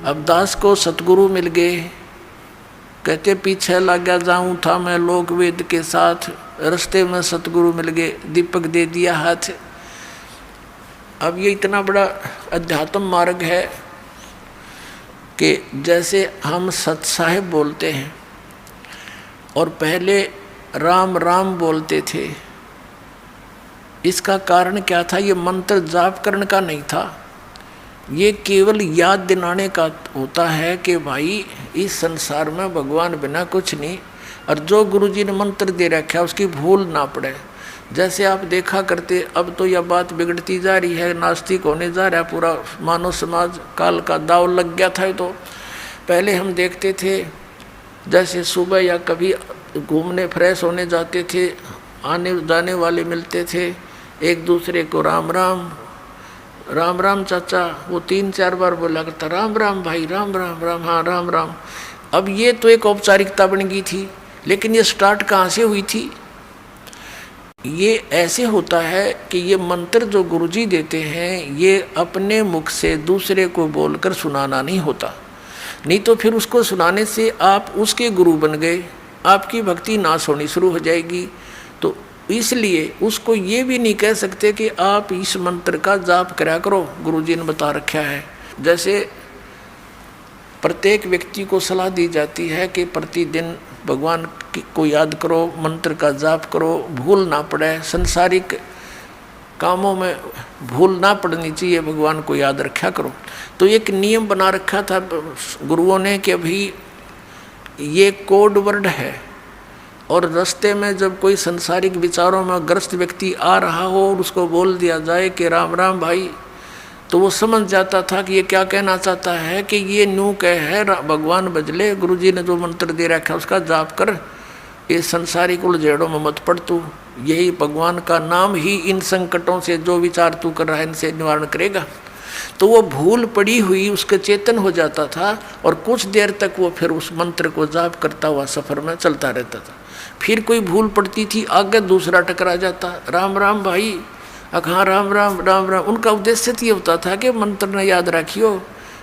अब दास को सतगुरु मिल गए, कहते पीछे लग गया जाऊं था मैं लोक वेद के साथ, रास्ते में सतगुरु मिल गए, दीपक दे दिया हाथ। अब ये इतना बड़ा अध्यात्म मार्ग है कि जैसे हम सत साहिब बोलते हैं और पहले राम राम बोलते थे, इसका कारण क्या था? ये मंत्र जाप करने का नहीं था, ये केवल याद दिलाने का होता है कि भाई इस संसार में भगवान बिना कुछ नहीं, और जो गुरुजी ने मंत्र दे रखा है उसकी भूल ना पड़े। जैसे आप देखा करते, अब तो यह बात बिगड़ती जा रही है, नास्तिक होने जा रहा है पूरा मानव समाज, काल का दाव लग गया था। तो पहले हम देखते थे जैसे सुबह या कभी घूमने फ्रेश होने जाते थे, आने जाने वाले मिलते थे, एक दूसरे को राम राम राम राम चाचा, वो 3-4 बार बोला करता राम राम भाई, राम राम राम, हाँ राम राम। अब ये तो एक औपचारिकता बन गई थी, लेकिन ये स्टार्ट कहाँ से हुई थी? ये ऐसे होता है कि ये मंत्र जो गुरुजी देते हैं ये अपने मुख से दूसरे को बोलकर सुनाना नहीं होता, नहीं तो फिर उसको सुनाने से आप उसके गुरु बन गए, आपकी भक्ति नाश होनी शुरू हो जाएगी। तो इसलिए उसको ये भी नहीं कह सकते कि आप इस मंत्र का जाप करा करो, गुरुजी ने बता रखा है। जैसे प्रत्येक व्यक्ति को सलाह दी जाती है कि प्रतिदिन भगवान को याद करो, मंत्र का जाप करो, भूल ना पड़े, संसारिक कामों में भूल ना पड़नी चाहिए, भगवान को याद रखा करो। तो एक नियम बना रखा था गुरुओं ने कि अभी ये कोड वर्ड है, और रास्ते में जब कोई संसारिक विचारों में ग्रस्त व्यक्ति आ रहा हो और उसको बोल दिया जाए कि राम राम भाई, तो वो समझ जाता था कि ये क्या कहना चाहता है, कि ये न्यू कह है भगवान बजले, गुरुजी ने जो मंत्र दे रखा है उसका जाप कर, ये संसारिक उलझेड़ों में मत पड़ तू, यही भगवान का नाम ही इन संकटों से जो विचार तू कर रहा है इनसे निवारण करेगा। तो वो भूल पड़ी हुई उसके चेतन हो जाता था, और कुछ देर तक वो फिर उस मंत्र को जाप करता हुआ सफ़र में चलता रहता था। फिर कोई भूल पड़ती थी, आगे दूसरा टकरा जाता, राम राम भाई, हाँ राम राम राम राम। उनका उद्देश्य तो ये होता था कि मंत्र न याद रखियो,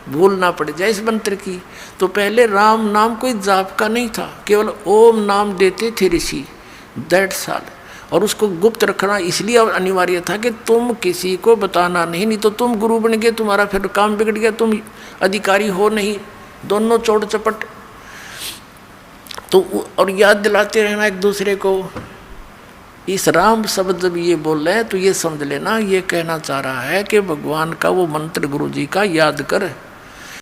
भूल ना पड़ जाए इस मंत्र की। तो पहले राम नाम कोई जाप का नहीं था, केवल ओम नाम देते थे ऋषि, दैट्स ऑल। और उसको गुप्त रखना इसलिए अनिवार्य था कि तुम किसी को बताना नहीं, नहीं तो तुम गुरु बन गए, तुम्हारा फिर काम बिगड़ गया, तुम अधिकारी हो नहीं, दोनों चोट चपट। तो और याद दिलाते रहना एक दूसरे को। इस राम शब्द जब ये बोल रहे हैं तो ये समझ लेना, ये कहना चाह रहा है कि भगवान का वो मंत्र गुरु जी का याद कर।